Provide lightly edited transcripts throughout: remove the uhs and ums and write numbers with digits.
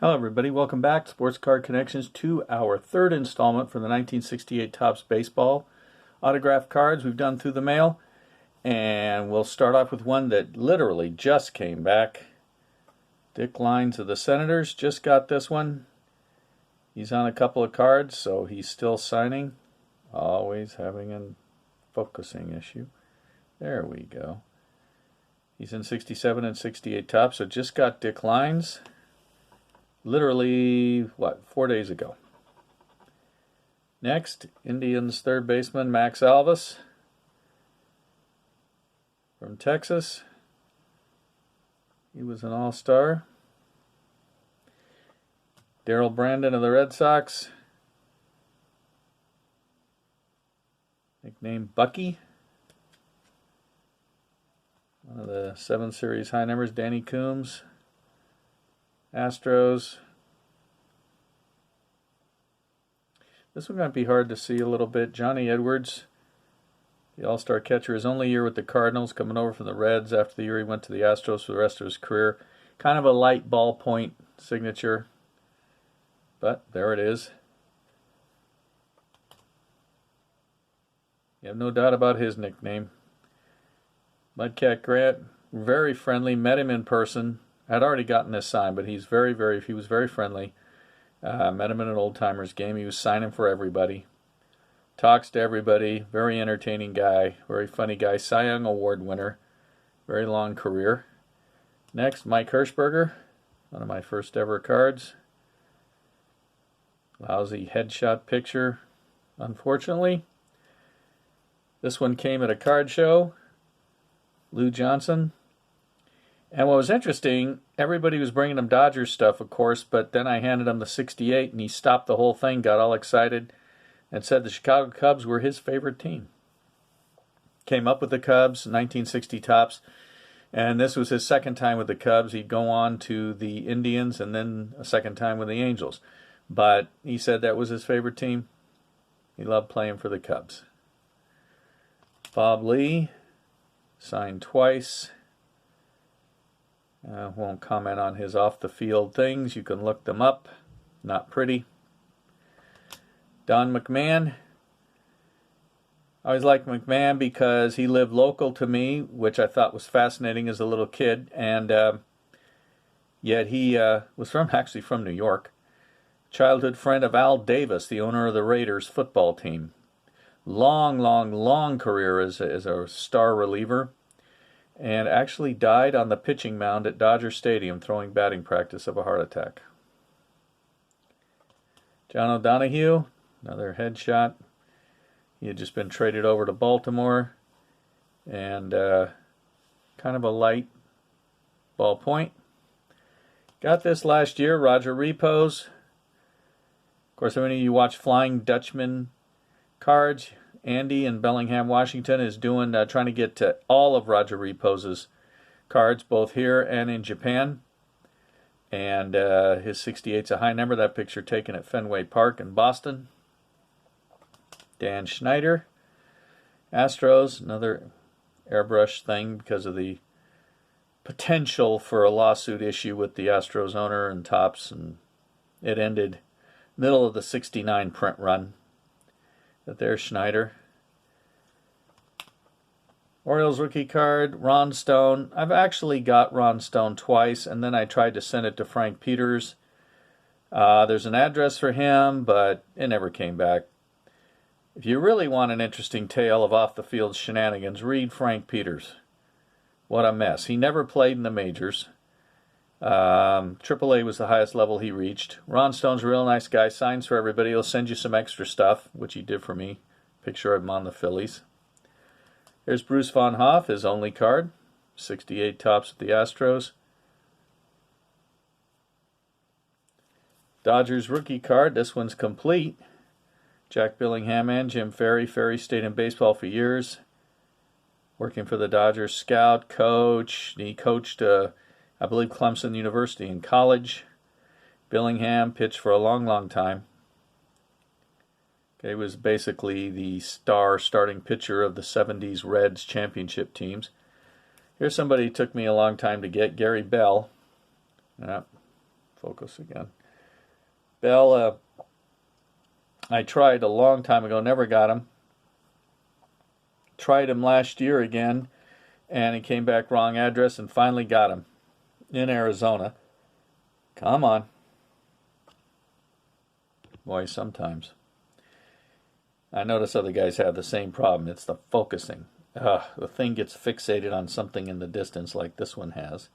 Hello everybody, welcome back to Sports Card Connections to our third installment for the 1968 Topps Baseball autograph cards we've done through the mail. And we'll start off with one that literally just came back. Dick Lines of the Senators just got this one. He's on a couple of cards, so he's still signing. Always having a focusing issue. There we go. He's in 67 and 68 Topps, so just got Dick Lines. Literally, 4 days ago. Next, Indians third baseman Max Alvis from Texas. He was an all-star. Darryl Brandon of the Red Sox, nicknamed Bucky. One of the 7 Series high numbers, Danny Coombs. Astros. This one might be hard to see a little bit. Johnny Edwards, the all-star catcher, his only year with the Cardinals, coming over from the Reds after the year he went to the Astros for the rest of his career. Kind of a light ballpoint signature, but there it is. You have no doubt about his nickname. Mudcat Grant, very friendly, met him in person. I'd already gotten this signed, but he was very friendly. Met him in an old timers game. He was signing for everybody. Talks to everybody. Very entertaining guy. Very funny guy. Cy Young Award winner. Very long career. Next, Mike Hirschberger. One of my first ever cards. Lousy headshot picture, unfortunately. This one came at a card show. Lou Johnson. And what was interesting, everybody was bringing him Dodgers stuff, of course, but then I handed him the 68, and he stopped the whole thing, got all excited, and said the Chicago Cubs were his favorite team. Came up with the Cubs, 1960 Topps, and this was his second time with the Cubs. He'd go on to the Indians and then a second time with the Angels. But he said that was his favorite team. He loved playing for the Cubs. Bob Lee, signed twice. I won't comment on his off-the-field things. You can look them up. Not pretty. Don McMahon. I always liked McMahon because he lived local to me, which I thought was fascinating as a little kid. And yet he was actually from New York. Childhood friend of Al Davis, the owner of the Raiders football team. Long career as a star reliever. And actually died on the pitching mound at Dodger Stadium throwing batting practice of a heart attack. John O'Donohue, another headshot. He had just been traded over to Baltimore. And kind of a light ballpoint. Got this last year, Roger Repos. Of course, how many of you watch Flying Dutchman cards? Andy in Bellingham, Washington, is trying to get to all of Roger Repos's cards, both here and in Japan. And his 68's a high number. That picture taken at Fenway Park in Boston. Dan Schneider, Astros, another airbrush thing because of the potential for a lawsuit issue with the Astros owner and Topps, and it ended middle of the 69 print run. But there's Schneider. Orioles rookie card, Ron Stone. I've actually got Ron Stone twice, and then I tried to send it to Frank Peters. There's an address for him, but it never came back. If you really want an interesting tale of off-the-field shenanigans, read Frank Peters. What a mess. He never played in the majors. AAA was the highest level he reached. Ron Stone's a real nice guy, signs for everybody. He'll send you some extra stuff, which he did for me. Picture of him on the Phillies. Here's Bruce Von Hoff, his only card. 68 Topps with the Astros. Dodgers rookie card. This one's complete. Jack Billingham and Jim Ferry. Ferry stayed in baseball for years, working for the Dodgers scout, coach. He coached I believe Clemson University in college. Billingham pitched for a long time. He was basically the starting pitcher of the 70s Reds championship teams. Here's somebody who took me a long time to get, Gary Bell. focus again. Bell, I tried a long time ago, never got him. Tried him last year again, and he came back wrong address, and finally got him in Arizona. Come on. Boy, sometimes. I notice other guys have the same problem. It's the focusing. The thing gets fixated on something in the distance like this one has.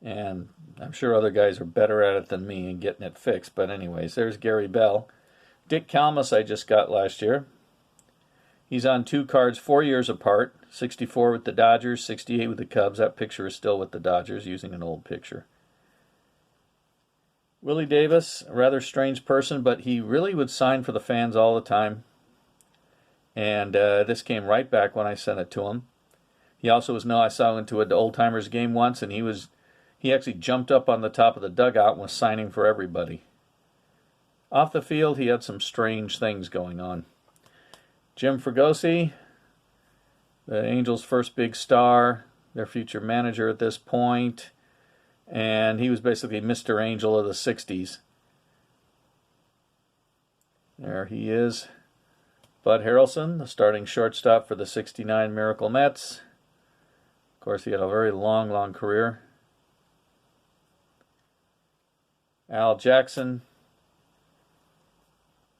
And I'm sure other guys are better at it than me in getting it fixed. But anyways, there's Gary Bell. Dick Kalmus I just got last year. He's on 2 cards 4 years apart. 64 with the Dodgers, 68 with the Cubs. That picture is still with the Dodgers, using an old picture. Willie Davis, a rather strange person, but he really would sign for the fans all the time. And this came right back when I sent it to him. He also I saw him into an Old Timers game once, and he actually jumped up on the top of the dugout and was signing for everybody. Off the field, he had some strange things going on. Jim Fregosi, the Angels' first big star, their future manager at this point, and he was basically Mr. Angel of the 60s. There he is. Bud Harrelson, the starting shortstop for the 69 Miracle Mets. Of course, he had a very long career. Al Jackson.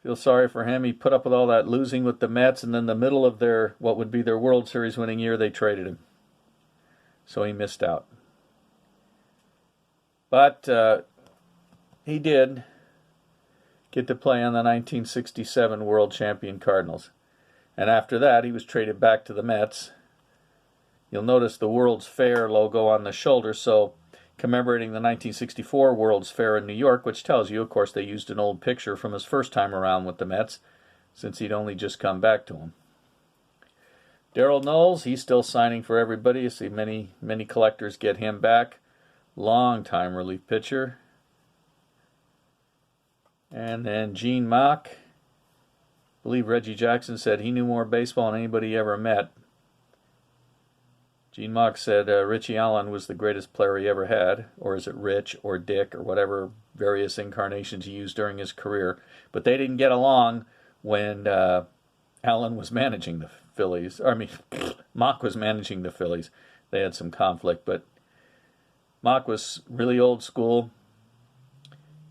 Feel sorry for him. He put up with all that losing with the Mets, and then the middle of their, what would be their World Series winning year, they traded him. So he missed out. But he did get to play on the 1967 World Champion Cardinals. And after that, he was traded back to the Mets. You'll notice the World's Fair logo on the shoulder, so commemorating the 1964 World's Fair in New York, which tells you, of course, they used an old picture from his first time around with the Mets, since he'd only just come back to them. Darryl Knowles, he's still signing for everybody. You see many collectors get him back. Long-time relief pitcher. And then Gene Mauch. I believe Reggie Jackson said he knew more baseball than anybody he ever met. Gene Mauch said Richie Allen was the greatest player he ever had, or is it Rich or Dick or whatever various incarnations he used during his career. But they didn't get along when Allen was managing the Phillies. Mauch was managing the Phillies. They had some conflict, but Mauch was really old school,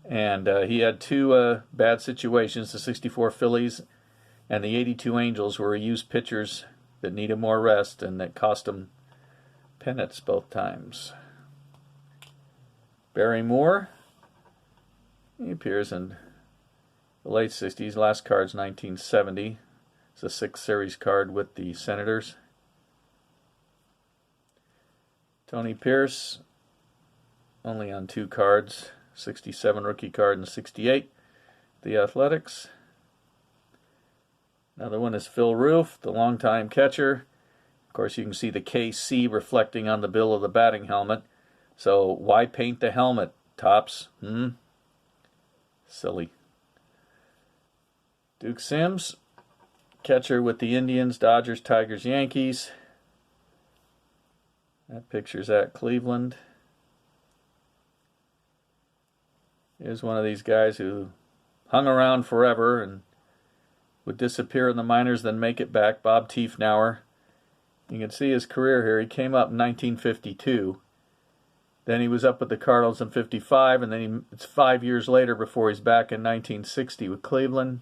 and he had 2 bad situations, the 64 Phillies and the 82 Angels, where he used pitchers that needed more rest, and that cost him pennants both times. Barry Moore, he appears in the late 60s. Last card's 1970. It's a 6 series card with the Senators. Tony Pierce, only on 2 cards, 67 rookie card and 68. The Athletics. Another one is Phil Roof, the longtime catcher. Of course, you can see the KC reflecting on the bill of the batting helmet. So why paint the helmet, Topps? Silly. Duke Sims, catcher with the Indians, Dodgers, Tigers, Yankees. That picture's at Cleveland. Here's one of these guys who hung around forever and would disappear in the minors, then make it back. Bob Tiefenauer. You can see his career here. He came up in 1952. Then he was up with the Cardinals in 55, and then it's 5 years later before he's back in 1960 with Cleveland.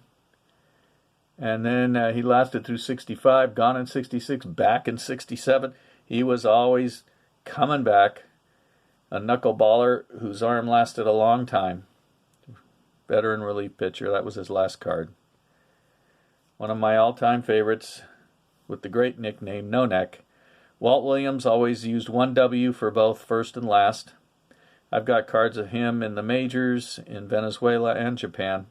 And then he lasted through 65, gone in 66, back in 67. He was always coming back. A knuckleballer whose arm lasted a long time. Veteran relief pitcher. That was his last card. One of my all-time favorites, with the great nickname No Neck. Walt Williams always used 1W for both first and last. I've got cards of him in the majors, in Venezuela and Japan.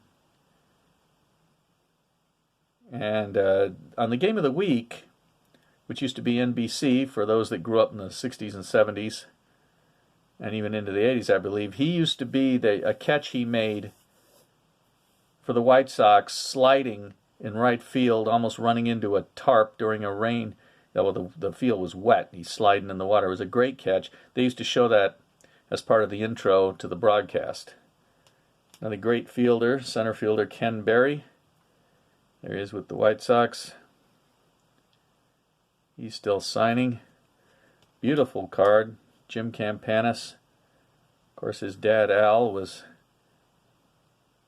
And on the Game of the Week, which used to be NBC for those that grew up in the 60s and 70s, and even into the 80s, I believe, he used to be a catch he made for the White Sox, sliding in right field, almost running into a tarp during a rain. Well, the field was wet. He's sliding in the water. It was a great catch. They used to show that as part of the intro to the broadcast. Another great fielder, center fielder Ken Berry. There he is with the White Sox. He's still signing. Beautiful card, Jim Campanis. Of course, his dad Al was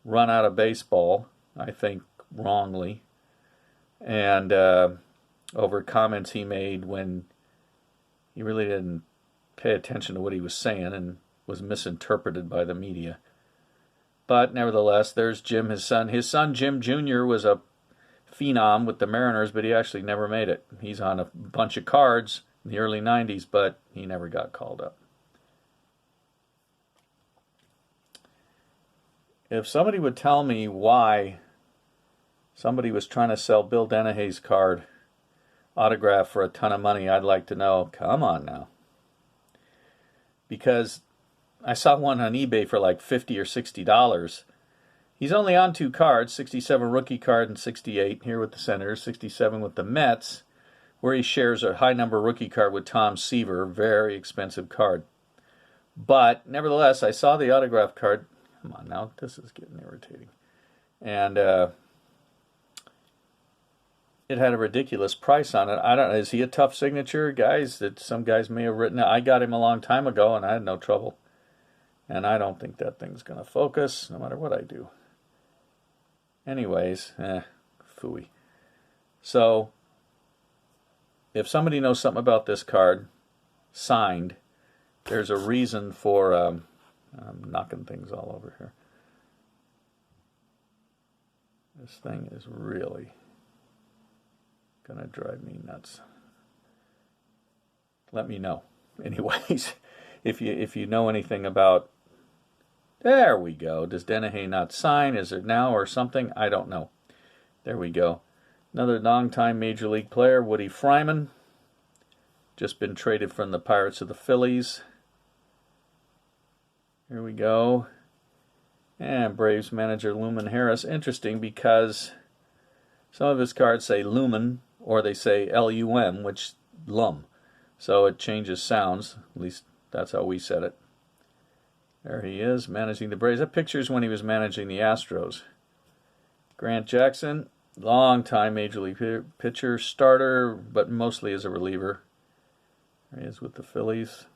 run out of baseball, I think wrongly, and over comments he made when he really didn't pay attention to what he was saying and was misinterpreted by the media. But nevertheless, there's Jim, his son. His son, Jim Jr., was a phenom with the Mariners, but he actually never made it. He's on a bunch of cards in the early 90s, but he never got called up. If somebody would tell me why somebody was trying to sell Bill Dennehy's card autograph for a ton of money, I'd like to know. Come on now. Because I saw one on eBay for like $50 or $60. He's only on 2 cards, 67 rookie card and 68 here with the Senators, 67 with the Mets, where he shares a high number rookie card with Tom Seaver, very expensive card. But nevertheless, I saw the autograph card. Come on now, this is getting irritating. And it had a ridiculous price on it. I don't know, is he a tough signature, guys? That some guys may have written. I got him a long time ago, and I had no trouble. And I don't think that thing's going to focus, no matter what I do. Anyways, phooey. So, if somebody knows something about this card, signed, there's a reason for... I'm knocking things all over here. This thing is really going to drive me nuts. Let me know. Anyways, if you know anything about... There we go. Does Dennehy not sign? Is it now or something? I don't know. There we go. Another long-time Major League player, Woody Fryman. Just been traded from the Pirates to the Phillies. Here we go. And Braves manager Luman Harris. Interesting because some of his cards say Lumen or they say L-U-M, which Lum. So it changes sounds. At least that's how we said it. There he is, managing the Braves. That picture's when he was managing the Astros. Grant Jackson, long-time Major League pitcher, starter, but mostly as a reliever. There he is with the Phillies.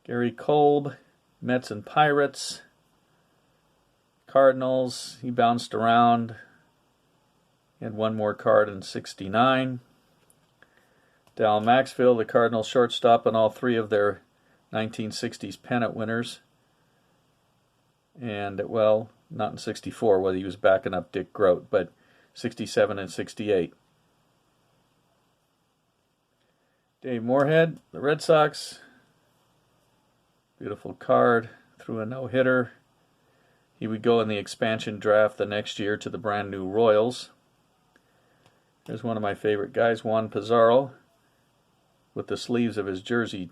Gary Kolb, Mets and Pirates. Cardinals, he bounced around. He had one more card in '69. Dal Maxfield, the Cardinals shortstop, and all 3 of their 1960s pennant winners. And, well, not in '64, whether he was backing up Dick Groat, but '67 and '68. Dave Moorhead, the Red Sox. Beautiful card. Threw a no-hitter. He would go in the expansion draft the next year to the brand new Royals. There's one of my favorite guys, Juan Pizarro, with the sleeves of his jersey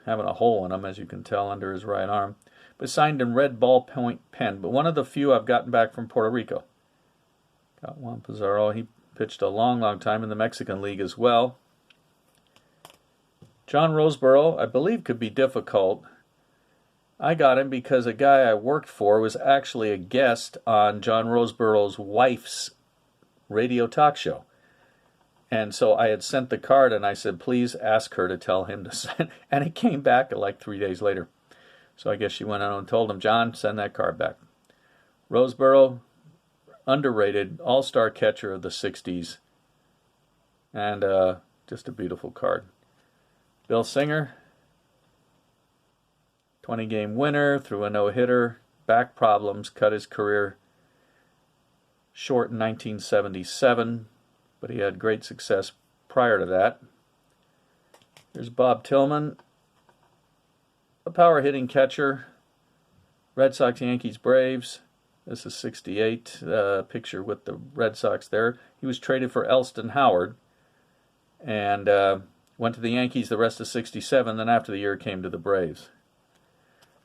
having a hole in them, as you can tell, under his right arm, but signed in red ballpoint pen, but one of the few I've gotten back from Puerto Rico. Got Juan Pizarro. He pitched a long, long time in the Mexican League as well. John Roseboro, I believe, could be difficult. I got him because a guy I worked for was actually a guest on John Roseboro's wife's radio talk show. And so I had sent the card and I said, please ask her to tell him to send. And it came back like 3 days later. So I guess she went out and told him, John, send that card back. Roseboro, underrated, all-star catcher of the 60s. And just a beautiful card. Bill Singer, 20-game winner, threw a no-hitter, back problems, cut his career short in 1977. But he had great success prior to that. There's Bob Tillman, a power-hitting catcher. Red Sox, Yankees, Braves. This is '68, picture with the Red Sox there. He was traded for Elston Howard and went to the Yankees the rest of '67. Then after the year, came to the Braves.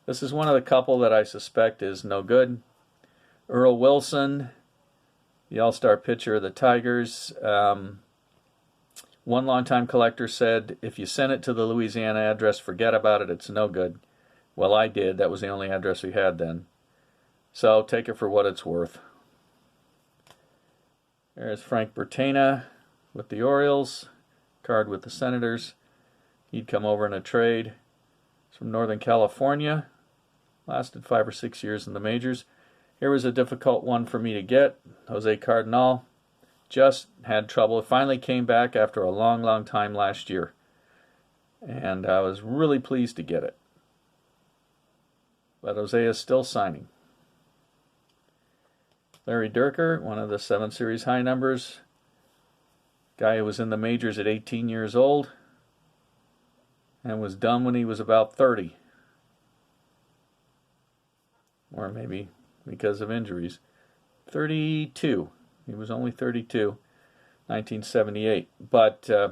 This is one of the couple that I suspect is no good. Earl Wilson, the all-star pitcher of the Tigers, won One longtime collector said, if you send it to the Louisiana address, forget about it, it's no good. Well, I did. That was the only address we had then. So take it for what it's worth. There's Frank Bertana with the Orioles, card with the Senators. He'd come over in a trade. He's from Northern California. Lasted 5 or 6 years in the majors. Here was a difficult one for me to get. Jose Cardinal. Just had trouble. It finally came back after a long, long time last year. And I was really pleased to get it. But Jose is still signing. Larry Durker, one of the 7 Series high numbers. Guy who was in the majors at 18 years old and was done when he was about 30. Or maybe because of injuries. 32. He was only 32, 1978. But I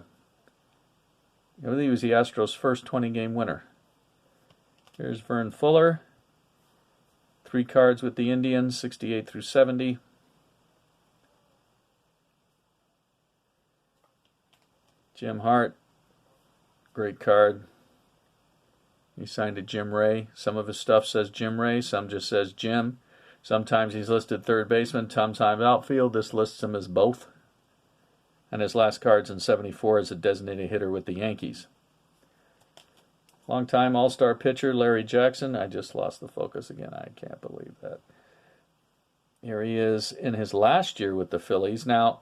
believe he was the Astros' first 20-game winner. Here's Vern Fuller. 3 cards with the Indians, 68 through 70. Jim Hart, great card. He signed to Jim Ray. Some of his stuff says Jim Ray, some just says Jim. Sometimes he's listed third baseman, sometimes outfield. This lists him as both. And his last card's in 74 as a designated hitter with the Yankees. Longtime All-Star pitcher Larry Jackson. I just lost the focus again. I can't believe that. Here he is in his last year with the Phillies. Now,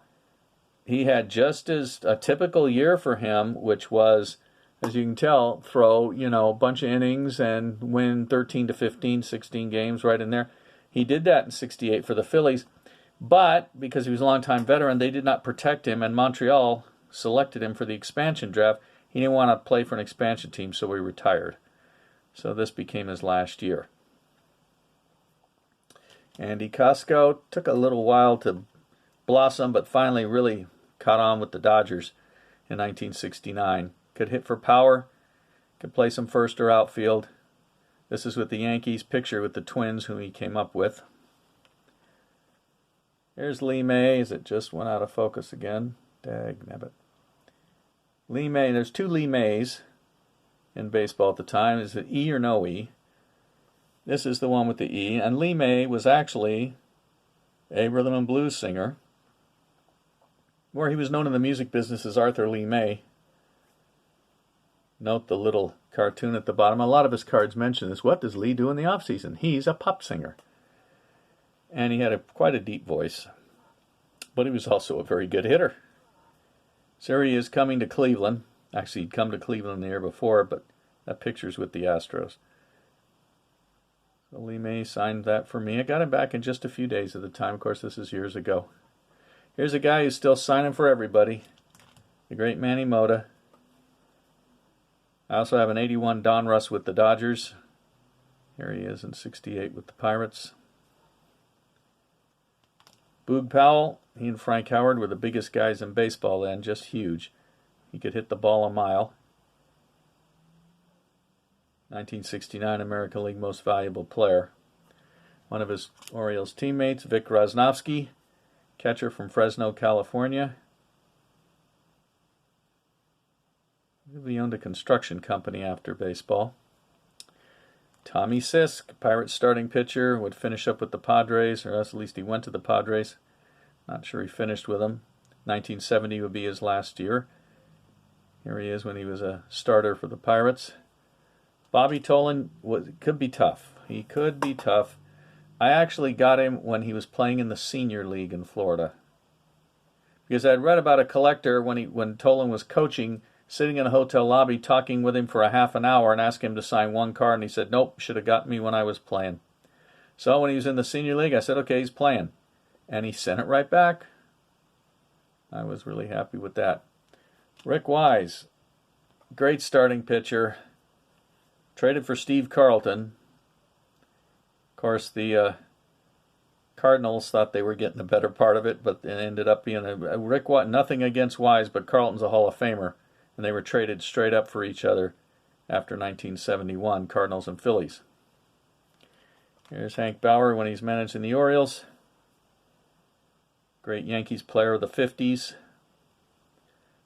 he had just as a typical year for him, which was, as you can tell, throw, a bunch of innings and win 13 to 15, 16 games right in there. He did that in 68 for the Phillies, but because he was a longtime veteran, they did not protect him, and Montreal selected him for the expansion draft. He didn't want to play for an expansion team, so he retired. So this became his last year. Andy Cosco took a little while to blossom, but finally really caught on with the Dodgers in 1969. Could hit for power, could play some first or outfield. This is with the Yankees, picture with the Twins, whom he came up with. Here's Lee Mays. It just went out of focus again. Dagnabbit. Lee May, there's 2 Lee Mays in baseball at the time. Is it E or no E? This is the one with the E. And Lee May was actually a rhythm and blues singer, where he was known in the music business as Arthur Lee May. Note the little cartoon at the bottom. A lot of his cards mention this. What does Lee do in the off-season? He's a pop singer. And he had quite a deep voice. But he was also a very good hitter. So here he is coming to Cleveland. Actually, he'd come to Cleveland the year before, but that picture's with the Astros. So Lee May signed that for me. I got him back in just a few days at the time. Of course, this is years ago. Here's a guy who's still signing for everybody. The great Manny Mota. I also have an 81 Donruss with the Dodgers. Here he is in 68 with the Pirates. Boog Powell, he and Frank Howard were the biggest guys in baseball then, just huge. He could hit the ball a mile. 1969 American League Most Valuable Player. One of his Orioles teammates, Vic Rosnovsky, catcher from Fresno, California. He owned a construction company after baseball. Tommy Sisk, Pirates starting pitcher, would finish up with the Padres, or else at least he went to the Padres. Not sure he finished with them. 1970 would be his last year. Here he is when he was a starter for the Pirates. Bobby Tolan could be tough. He could be tough. I actually got him when he was playing in the senior league in Florida. Because I'd read about a collector when Tolan was coaching, sitting in a hotel lobby talking with him for a half an hour and asking him to sign one card, and he said, nope, should have got me when I was playing. So when he was in the senior league, I said, okay, he's playing. And he sent it right back. I was really happy with that. Rick Wise, great starting pitcher. Traded for Steve Carlton. Of course, the Cardinals thought they were getting the better part of it, but it ended up being a Rick Wise. Nothing against Wise, but Carlton's a Hall of Famer. And they were traded straight up for each other after 1971, Cardinals and Phillies. Here's Hank Bauer when he's managing the Orioles. Great Yankees player of the 50s.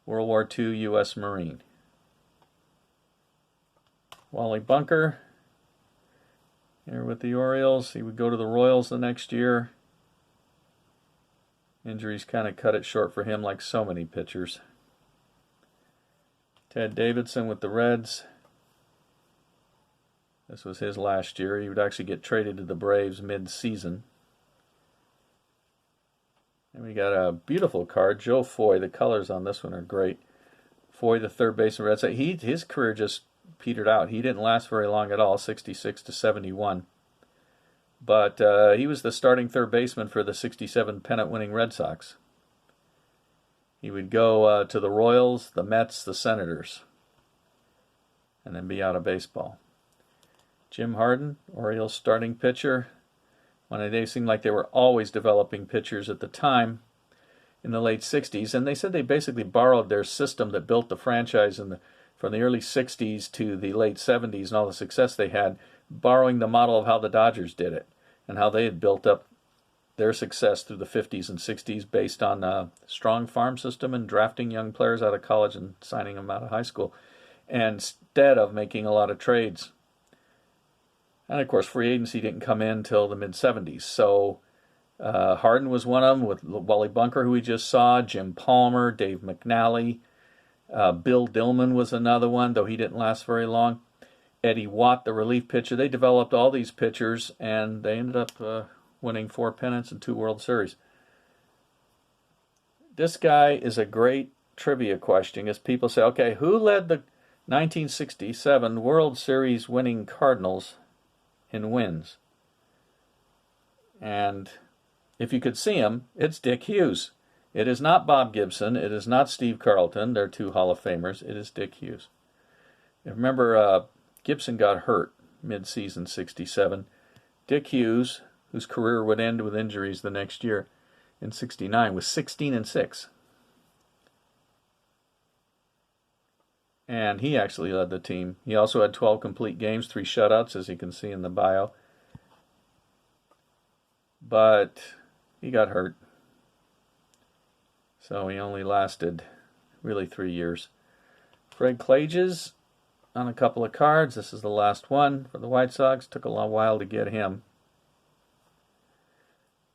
World War II U.S. Marine. Wally Bunker, here with the Orioles. He would go to the Royals the next year. Injuries kind of cut it short for him, like so many pitchers. Ted Davidson with the Reds. This was his last year. He would actually get traded to the Braves mid-season. And we got a beautiful card, Joe Foy. The colors on this one are great. Foy, the third baseman, Red Sox. His career just petered out. He didn't last very long at all, 66 to 71. But he was the starting third baseman for the 67 pennant-winning Red Sox. He would go to the Royals, the Mets, the Senators, and then be out of baseball. Jim Harden, Orioles starting pitcher. They seemed like they were always developing pitchers at the time in the late 60s, and they said they basically borrowed their system that built the franchise from the early 60s to the late 70s and all the success they had, borrowing the model of how the Dodgers did it and how they had built up their success through the 50s and 60s based on a strong farm system and drafting young players out of college and signing them out of high school, instead of making a lot of trades. And, of course, free agency didn't come in until the mid-70s. So Harden was one of them, with Wally Bunker, who we just saw, Jim Palmer, Dave McNally. Bill Dillman was another one, though he didn't last very long. Eddie Watt, the relief pitcher. They developed all these pitchers, and they ended up winning 4 pennants and 2 World Series. This guy is a great trivia question, as people say, okay, who led the 1967 World Series winning Cardinals in wins? And if you could see him, it's Dick Hughes. It is not Bob Gibson. It is not Steve Carlton. They're 2 Hall of Famers. It is Dick Hughes. And remember, Gibson got hurt mid-season 67. Dick Hughes, whose career would end with injuries the next year in 69, was 16-6. And he actually led the team. He also had 12 complete games, 3 shutouts, as you can see in the bio. But he got hurt. So he only lasted really 3 years. Fred Klages on a couple of cards. This is the last one for the White Sox. Took a long while to get him.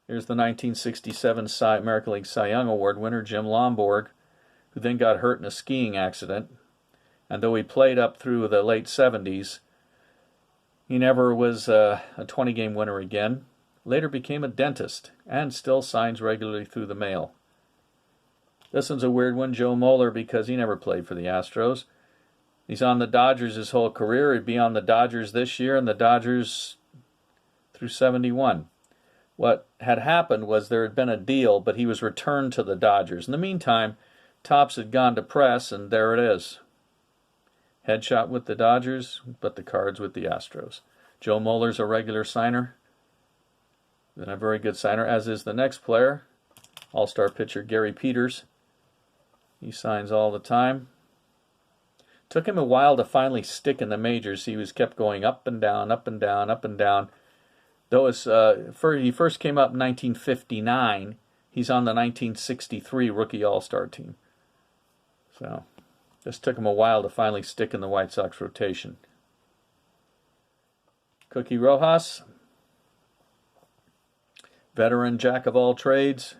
Here's the 1967 American League Cy Young Award winner, Jim Lomborg, who then got hurt in a skiing accident. And though he played up through the late 70s, he never was a 20-game winner again. Later became a dentist and still signs regularly through the mail. This one's a weird one, Joe Moeller, because he never played for the Astros. He's on the Dodgers his whole career. He'd be on the Dodgers this year and the Dodgers through 71. What had happened was there had been a deal, but he was returned to the Dodgers. In the meantime, Topps had gone to press, and there it is. Headshot with the Dodgers, but the cards with the Astros. Joe Moeller's a regular signer, and a very good signer, as is the next player, all-star pitcher Gary Peters. He signs all the time. Took him a while to finally stick in the majors. He was kept going up and down, up and down, up and down. Though he first came up in 1959, he's on the 1963 rookie all-star team. So just took him a while to finally stick in the White Sox rotation. Cookie Rojas, veteran jack of all trades,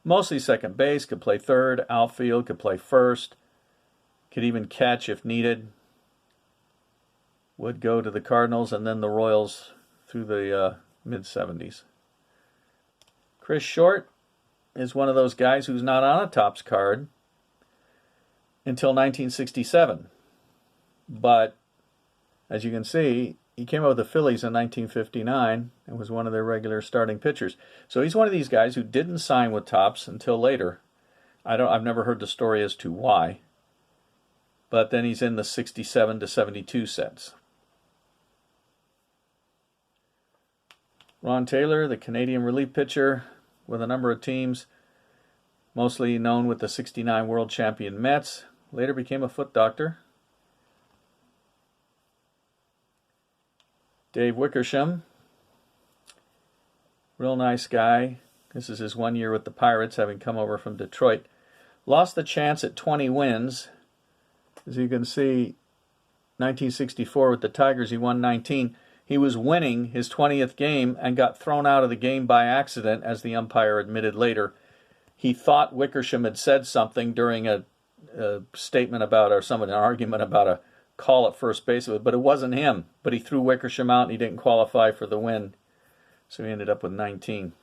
mostly second base, could play third, outfield, could play first, could even catch if needed. Would go to the Cardinals and then the Royals through the mid-70s. Chris Short is one of those guys who's not on a Topps card until 1967. But, as you can see, he came up with the Phillies in 1959 and was one of their regular starting pitchers. So he's one of these guys who didn't sign with Topps until later. I've never heard the story as to why. But then he's in the 67 to 72 sets. Ron Taylor, the Canadian relief pitcher with a number of teams, mostly known with the 69 world champion Mets, later became a foot doctor. Dave Wickersham, real nice guy. This is his 1 year with the Pirates, having come over from Detroit. Lost the chance at 20 wins. As you can see, 1964 with the Tigers, he won 19. He was winning his 20th game and got thrown out of the game by accident, as the umpire admitted later. He thought Wickersham had said something during a statement about, or an argument about a call at first base, but it wasn't him. But he threw Wickersham out and he didn't qualify for the win. So he ended up with 19.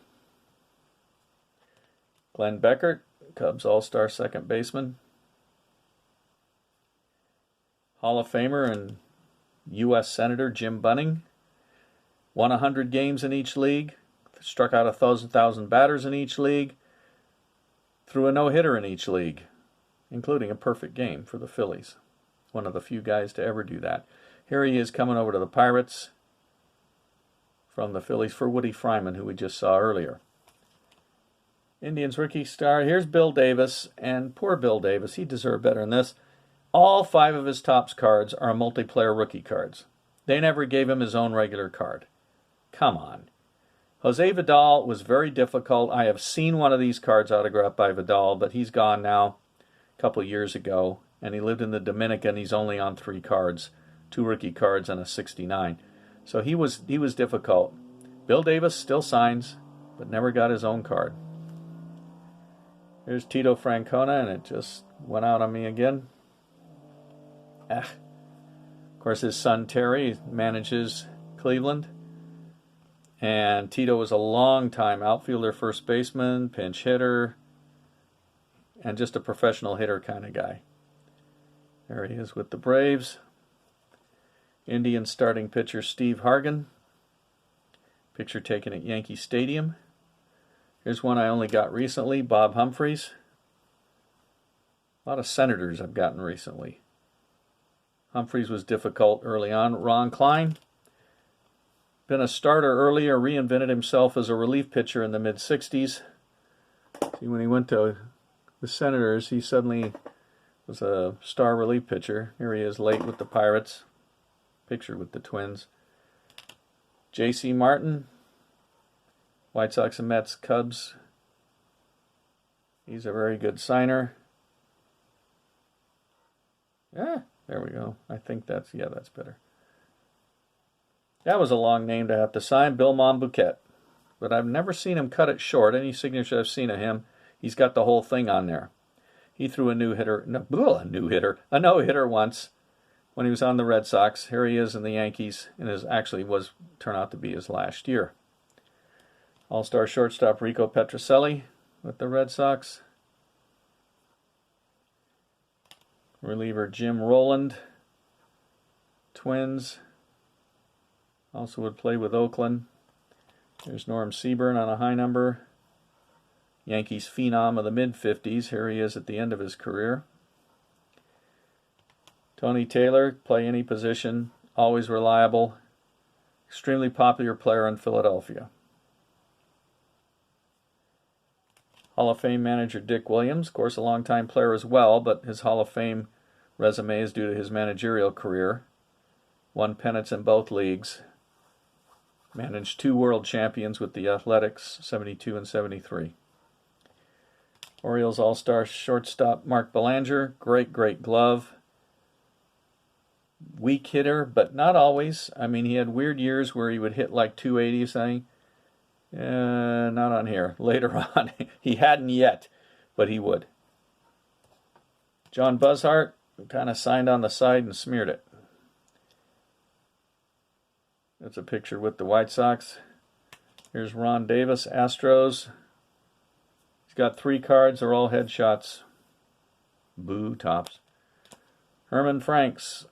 Glenn Beckert, Cubs All-Star second baseman. Hall of Famer and U.S. Senator Jim Bunning. Won 100 games in each league. Struck out 1,000 batters in each league. Threw a no-hitter in each league, including a perfect game for the Phillies. One of the few guys to ever do that. Here he is coming over to the Pirates from the Phillies for Woody Fryman, who we just saw earlier. Indians rookie star. Here's Bill Davis, and poor Bill Davis. He deserved better than this. All 5 of his Topps cards are multiplayer rookie cards. They never gave him his own regular card. Come on. Jose Vidal was very difficult. I have seen one of these cards autographed by Vidal, but he's gone now a couple of years ago, and he lived in the Dominican. He's only on 3 cards, 2 rookie cards and a 69. So he was difficult. Bill Davis still signs, but never got his own card. Here's Tito Francona, and it just went out on me again. Of course, his son Terry manages Cleveland. And Tito was a long-time outfielder, first baseman, pinch hitter, and just a professional hitter kind of guy. There he is with the Braves. Indians starting pitcher Steve Hargan. Picture taken at Yankee Stadium. Here's one I only got recently, Bob Humphreys. A lot of Senators I've gotten recently. Humphreys was difficult early on. Ron Klein. Been a starter earlier, reinvented himself as a relief pitcher in the mid-60s. See, when he went to the Senators, he suddenly was a star relief pitcher. Here he is late with the Pirates. Picture with the Twins. J.C. Martin, White Sox and Mets, Cubs. He's a very good signer. Yeah, there we go. I think that's better. That was a long name to have to sign, Bill Monbouquet. But I've never seen him cut it short. Any signature I've seen of him, he's got the whole thing on there. He threw a no-hitter once when he was on the Red Sox. Here he is in the Yankees, and turned out to be his last year. All-star shortstop Rico Petrocelli with the Red Sox. Reliever Jim Rowland, Twins. Also would play with Oakland. There's Norm Seaburn on a high number. Yankees phenom of the mid-50s. Here he is at the end of his career. Tony Taylor, play any position, always reliable. Extremely popular player in Philadelphia. Hall of Fame manager Dick Williams, of course a longtime player as well, but his Hall of Fame resume is due to his managerial career. Won pennants in both leagues. Managed 2 world champions with the Athletics, 72 and 73. Orioles All-Star shortstop Mark Belanger, great glove. Weak hitter, but not always. I mean, he had weird years where he would hit like 280 something. Not on here. Later on. He hadn't yet, but he would. John Buzzhart kind of signed on the side and smeared it. That's a picture with the White Sox. Here's Ron Davis, Astros. He's got 3 cards. They're all headshots. Boo, Topps. Herman Franks,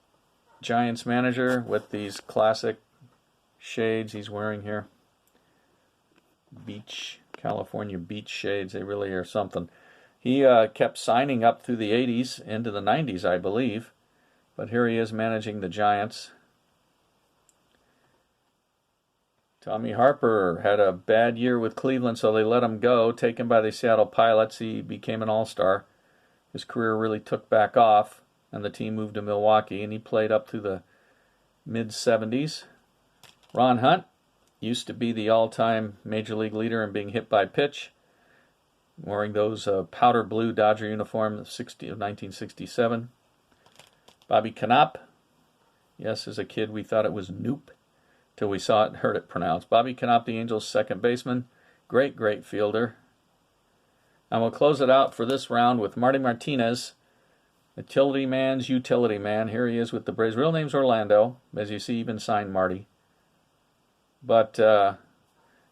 Giants manager, with these classic shades he's wearing here. California beach shades. They really are something. He kept signing up through the 80s, into the 90s, I believe. But here he is managing the Giants. Tommy Harper had a bad year with Cleveland, so they let him go. Taken by the Seattle Pilots, he became an all-star. His career really took back off, and the team moved to Milwaukee, and he played up through the mid-70s. Ron Hunt used to be the all-time Major League leader in being hit by pitch. wearing those powder blue Dodger uniform of 1967. Bobby Knopp. Yes, as a kid we thought it was Noop till we saw it and heard it pronounced. Bobby Knopp, the Angels' second baseman. Great, great fielder. And we'll close it out for this round with Marty Martinez, utility man's utility man. Here he is with the Braves. Real name's Orlando. As you see, even signed Marty. But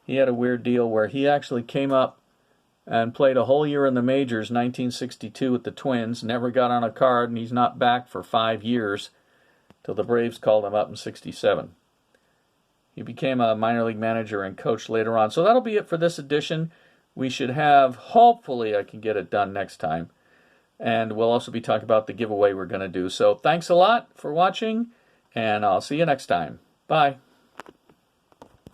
he had a weird deal where he actually came up and played a whole year in the majors, 1962 with the Twins, never got on a card, and he's not back for 5 years till the Braves called him up in 67. He became a minor league manager and coach later on. So that'll be it for this edition. We should have, hopefully I can get it done next time. And we'll also be talking about the giveaway we're going to do. So thanks a lot for watching, and I'll see you next time. Bye.